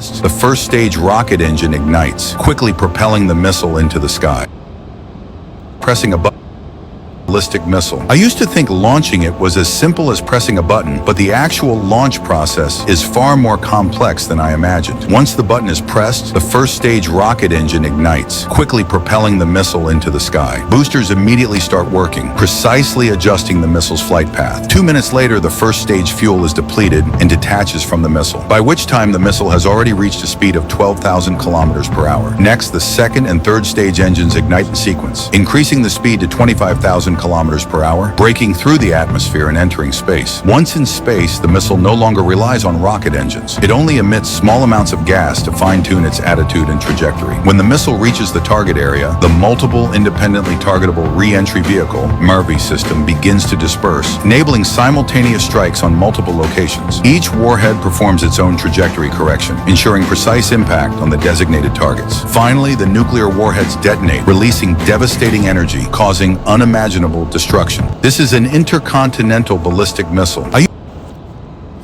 prests, the first stage rocket engine ignites, quickly propelling the missile into the sky. Pressing a ballistic missile. I used to think launching it was as simple as pressing a button, but the actual launch process is far more complex than I imagined. Once the button is pressed, the first stage rocket engine ignites, quickly propelling the missile into the sky. Boosters immediately start working, precisely adjusting the missile's flight path. 2 minutes later, the first stage fuel is depleted and detaches from the missile, by which time the missile has already reached a speed of 12,000 kilometers per hour. Next, the second and third stage engines ignite in sequence, increasing the speed to 25,000 kilometers per hour, breaking through the atmosphere and entering space. Once in space, the missile no longer relies on rocket engines. It only emits small amounts of gas to fine-tune its attitude and trajectory. When the missile reaches the target area, the Multiple Independently Targetable Re-Entry Vehicle (MIRV) system begins to disperse, enabling simultaneous strikes on multiple locations. Each warhead performs its own trajectory correction, ensuring precise impact on the designated targets. Finally, the nuclear warheads detonate, releasing devastating energy, causing unimaginable destruction. This is an intercontinental ballistic missile.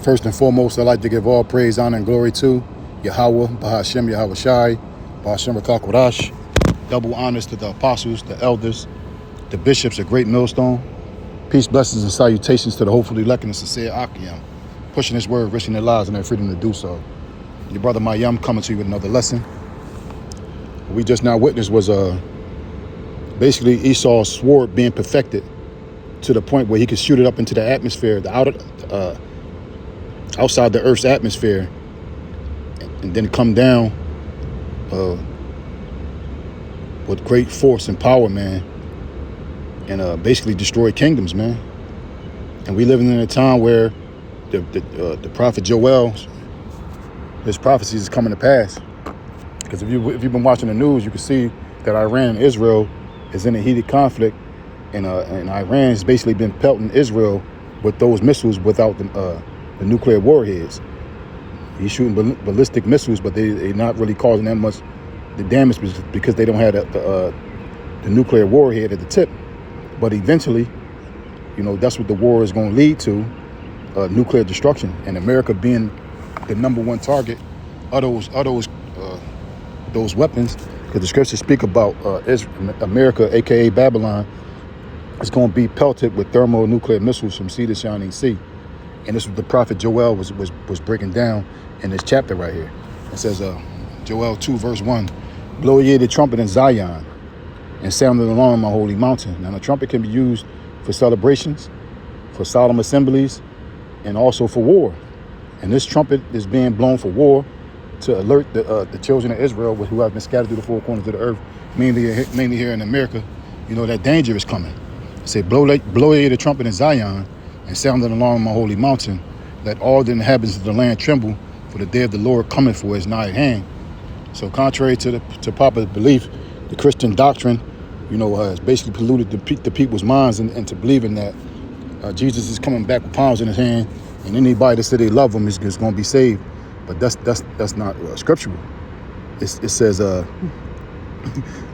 First and foremost, I'd like to give all praise, honor, and glory to Yahweh, Bahashem, Yahweh Shai, Bahashem Rakakwadash. Double honors to the apostles, the elders, the bishops, a great millstone. Peace, blessings, and salutations to the hopefully elect and the sincere Akiyam, pushing his word, risking their lives and their freedom to do so. Your brother Mayam coming to you with another lesson. What we just now witnessed was basically Esau's sword being perfected to the point where he could shoot it up into the atmosphere, outside the Earth's atmosphere, and then come down with great force and power, man, and basically destroy kingdoms, man. And we living in a time where the prophet Joel, his prophecies is coming to pass. Because if you've been watching the news, you can see that Iran and Israel is in a heated conflict, and Iran has basically been pelting Israel with those missiles without the nuclear warheads. He's shooting ballistic missiles, but they're not really causing that much the damage because they don't have the nuclear warhead at the tip. But eventually, that's what the war is going to lead to, nuclear destruction, and America being the #1 target of those weapons. Because the scriptures speak about America, aka Babylon, is going to be pelted with thermonuclear missiles from sea to shining sea. And this is what the prophet Joel was breaking down in this chapter right here. It says, Joel 2 verse 1, blow ye the trumpet in Zion, and sound the alarm on my holy mountain. Now the trumpet can be used for celebrations, for solemn assemblies, and also for war. And this trumpet is being blown for war, to alert the children of Israel who have been scattered through the four corners of the earth, mainly here in America, that danger is coming. It said, blow ye the trumpet in Zion, and sound an alarm on my holy mountain. Let all the inhabitants of the land tremble, for the day of the Lord cometh, for is nigh at hand. So contrary to popular belief, the Christian doctrine, has basically polluted the people's minds into believing that Jesus is coming back with palms in his hand, and anybody that said they love him is going to be saved. But that's not scriptural. It says,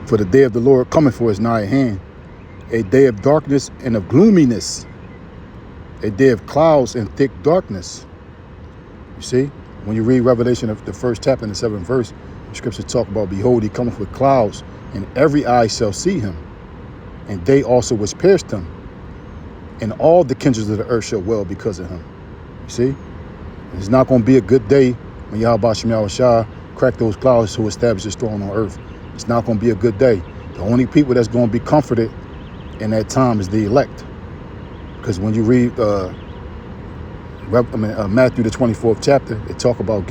for the day of the Lord cometh, for is nigh at hand. A day of darkness and of gloominess. A day of clouds and thick darkness. You see, when you read Revelation of the first chapter and the 7th verse, the scriptures talk about, behold, he cometh with clouds, and every eye shall see him, and they also which pierced him, and all the kindreds of the earth shall wail because of him. You see? It's not going to be a good day when Yahweh Shem Yahweh Shai crack those clouds to establish his throne on earth. It's not going to be a good day. The only people that's going to be comforted in that time is the elect. Because when you read Matthew the 24th chapter, it talk about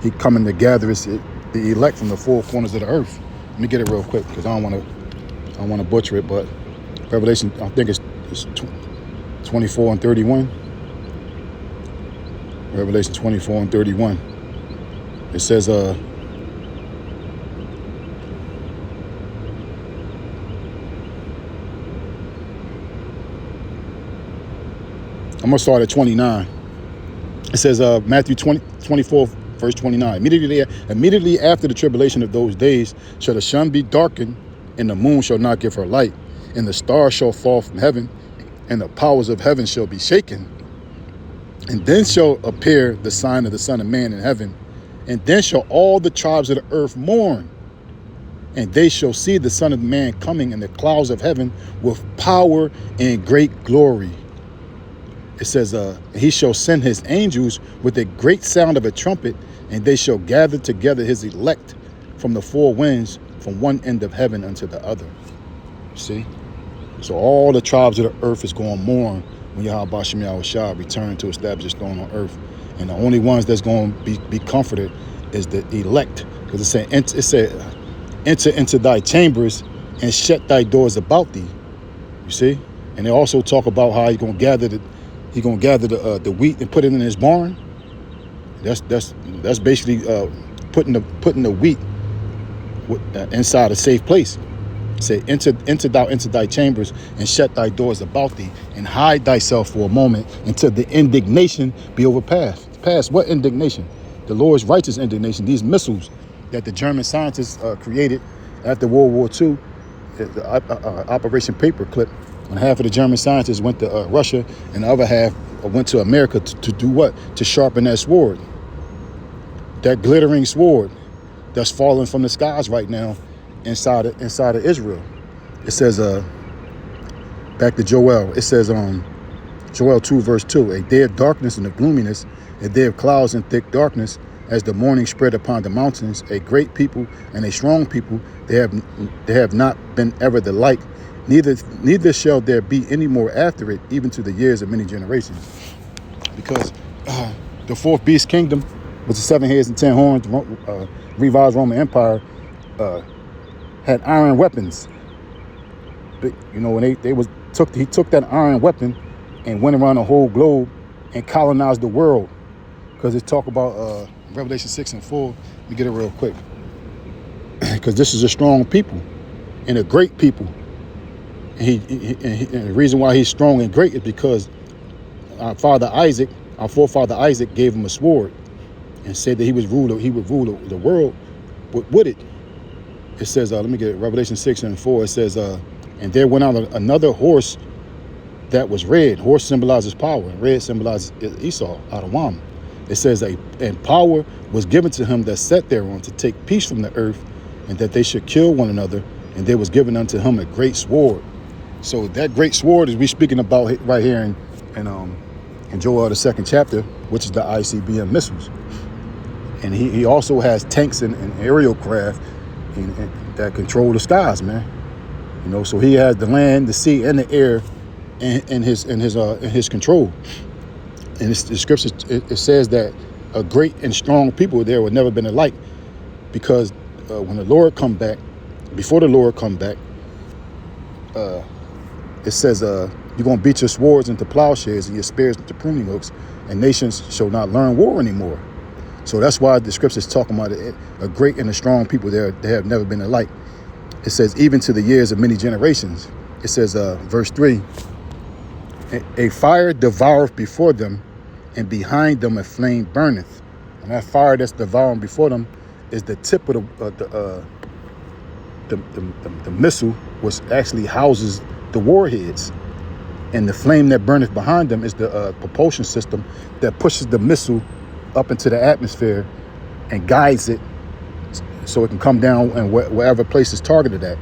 he coming to gather the elect from the four corners of the earth. Let me get it real quick because I don't want to butcher it, but Revelation, I think it's 24 and 31. Revelation 24 and 31. It says, I'm going to start at 29. It says, Matthew 24, verse 29. Immediately after the tribulation of those days shall the sun be darkened, and the moon shall not give her light, and the stars shall fall from heaven, and the powers of heaven shall be shaken. And then shall appear the sign of the Son of Man in heaven, And then shall all the tribes of the earth mourn, and they shall see the Son of Man coming in the clouds of heaven with power and great glory. It says, he shall send his angels with a great sound of a trumpet, and they shall gather together his elect from the four winds, from one end of heaven unto the other. See? So all the tribes of the earth is going to mourn when Yahweh Ba'ashem Yahushua return to establish his throne on earth. And the only ones that's going to be comforted is the elect. Because it said, enter into thy chambers and shut thy doors about thee. You see? And they also talk about how he's going to gather the wheat and put it in his barn. That's basically putting the wheat inside a safe place. Say, enter thou into thy chambers and shut thy doors about thee, and hide thyself for a moment until the indignation be overpassed. Past what indignation? The Lord's righteous indignation. These missiles that the German scientists created after World War II, Operation Paperclip, when half of the German scientists went to Russia and the other half went to America to do what? To sharpen that sword. That glittering sword that's falling from the skies right now inside of Israel. It says, back to Joel, it says, Joel 2 verse 2, a day of darkness and of gloominess, a day of clouds and thick darkness, as the morning spread upon the mountains, a great people and a strong people, they have not been ever the like, neither shall there be any more after it, even to the years of many generations. Because the fourth beast kingdom, with the 7 heads and 10 horns, revised Roman Empire, had iron weapons. But, you know, when he took that iron weapon and went around the whole globe and colonized the world. Because it talk about Revelation 6 and 4. Let me get it real quick. Because this is a strong people and a great people. And the reason why he's strong and great is because our forefather Isaac gave him a sword and said that he would rule the world with it. It says, let me get it, Revelation 6 and 4. It says, and there went out another horse that was red. Horse symbolizes power, and red symbolizes Esau, Adam. It says, and power was given to him that sat thereon to take peace from the earth, and that they should kill one another, and there was given unto him a great sword. So that great sword is we speaking about right here in Joel the 2nd chapter, which is the ICBM missiles. And he also has tanks and aerial craft that control the skies, man. You know, so he has the land, the sea, and the air in his control. And the scripture it says that a great and strong people there would never been alike, because when the Lord come back, before the Lord come back, it says you're gonna beat your swords into plowshares and your spears into pruning hooks, and nations shall not learn war anymore. So that's why the scripture is talking about a great and a strong people there. They have never been alike. It says, even to the years of many generations. It says, verse 3, a fire devoureth before them, and behind them a flame burneth. And that fire that's devouring before them is the tip of the missile, which actually houses the warheads. And the flame that burneth behind them is the propulsion system that pushes the missile up into the atmosphere and guides it so it can come down and wherever place is targeted at.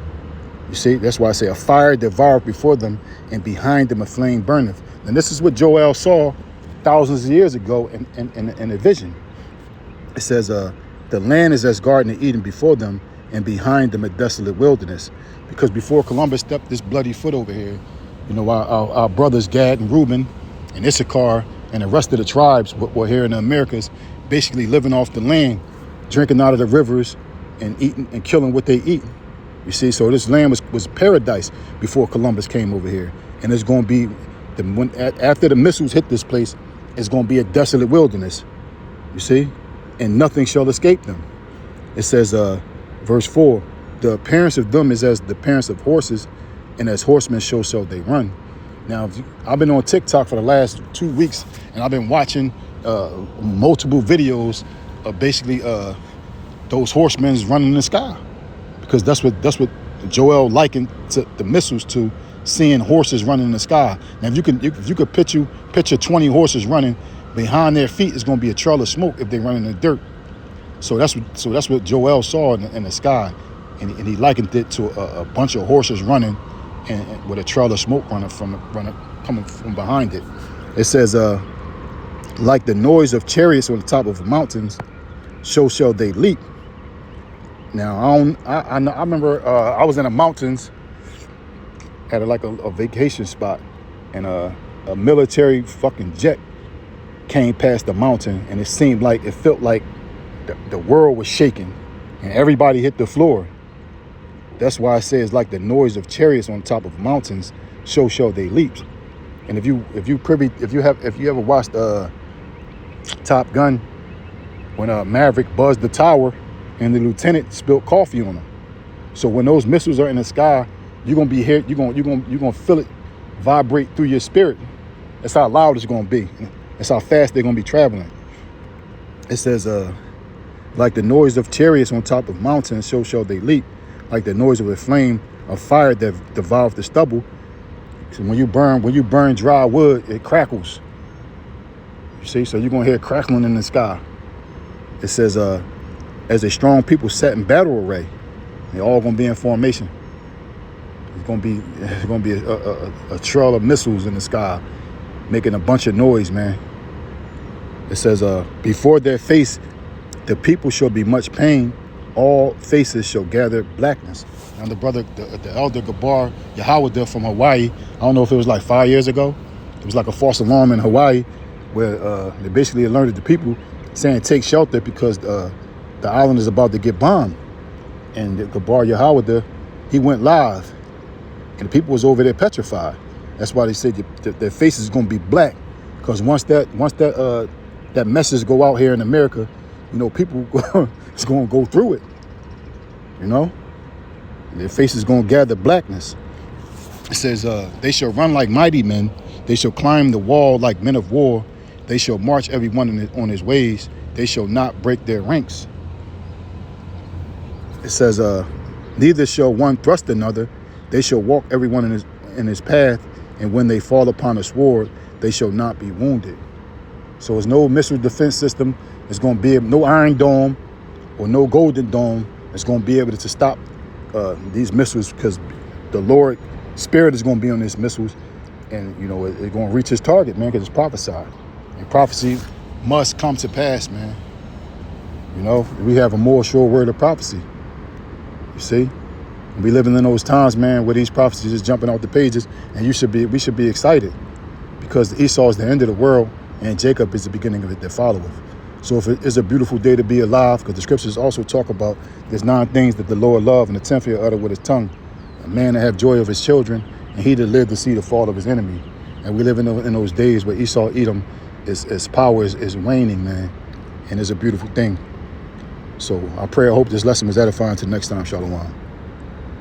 You see, that's why I say a fire devoureth before them, and behind them a flame burneth. And this is what Joel saw thousands of years ago in a vision. It says, the land is as Garden of Eden before them, and behind them a desolate wilderness. Because before Columbus stepped this bloody foot over here, you know, our brothers Gad and Reuben and Issachar and the rest of the tribes were here in the Americas, basically living off the land, drinking out of the rivers and eating and killing what they eat. You see, so this land was paradise before Columbus came over here. And it's going to be, after the missiles hit this place, it's going to be a desolate wilderness. You see? And nothing shall escape them. It says, verse 4, the appearance of them is as the appearance of horses, and as horsemen shall they run. Now, I've been on TikTok for the last 2 weeks, and I've been watching multiple videos of basically those horsemen running in the sky, because that's what Joel likened to the missiles to, seeing horses running in the sky. Now, if you could picture 20 horses running, behind their feet is going to be a trail of smoke if they run in the dirt. So that's what Joel saw in the sky, and he likened it to a bunch of horses running, and with a trail of smoke coming from behind it. It says, like the noise of chariots on the top of mountains, so shall they leap. Now I remember I was in the mountains at a vacation spot, and a military fucking jet came past the mountain, and it felt like the world was shaking and everybody hit the floor. That's why it says like the noise of chariots on top of mountains, so shall they leap. And if you ever watched Top Gun, when Maverick buzzed the tower and the lieutenant spilled coffee on him. So when those missiles are in the sky, you're gonna feel it vibrate through your spirit. That's how loud it's gonna be. That's how fast they're gonna be traveling. It says, like the noise of chariots on top of mountains, so shall they leap. Like the noise of a flame of fire that devours the stubble. So when you burn dry wood, it crackles. You see, so you're gonna hear crackling in the sky. It says, as a strong people set in battle array, they're all gonna be in formation. It's gonna be a trail of missiles in the sky, making a bunch of noise, man. It says, before their face, the people shall be much pain. All faces shall gather blackness. Now the elder Gabar Yahweh from Hawaii, I don't know if it was like 5 years ago. It was like a false alarm in Hawaii where they basically alerted the people saying take shelter because the island is about to get bombed. And the Gabar Yahweh, he went live, and the people was over there petrified. That's why they said their faces is gonna be black, because once that message go out here in America, you know, people is gonna go through it. You know, their faces gonna gather blackness. It says, they shall run like mighty men. They shall climb the wall like men of war. They shall march everyone on his ways. They shall not break their ranks. It says, neither shall one thrust another. They shall walk everyone in his path. And when they fall upon a sword, they shall not be wounded. So there's no missile defense system. There's going to be no Iron Dome or no Golden Dome. It's going to be able to stop these missiles, because the Lord Spirit is going to be on these missiles, and you know it's going to reach its target, man, because it's prophesied. And prophecy must come to pass, man. You know, we have a more sure word of prophecy. You see, we living in those times, man, where these prophecies just jumping out the pages, and we should be excited, because Esau is the end of the world, and Jacob is the beginning of it that followeth. So if it is a beautiful day to be alive, because the scriptures also talk about there's 9 things that the Lord loved, and the 10th he'll utter with his tongue. A man to have joy of his children, and he that lived to see the fall of his enemy. And we live in those days where Esau, Edom, his power is waning, man. And it's a beautiful thing. So I hope this lesson was edifying. Till next time, Shalom.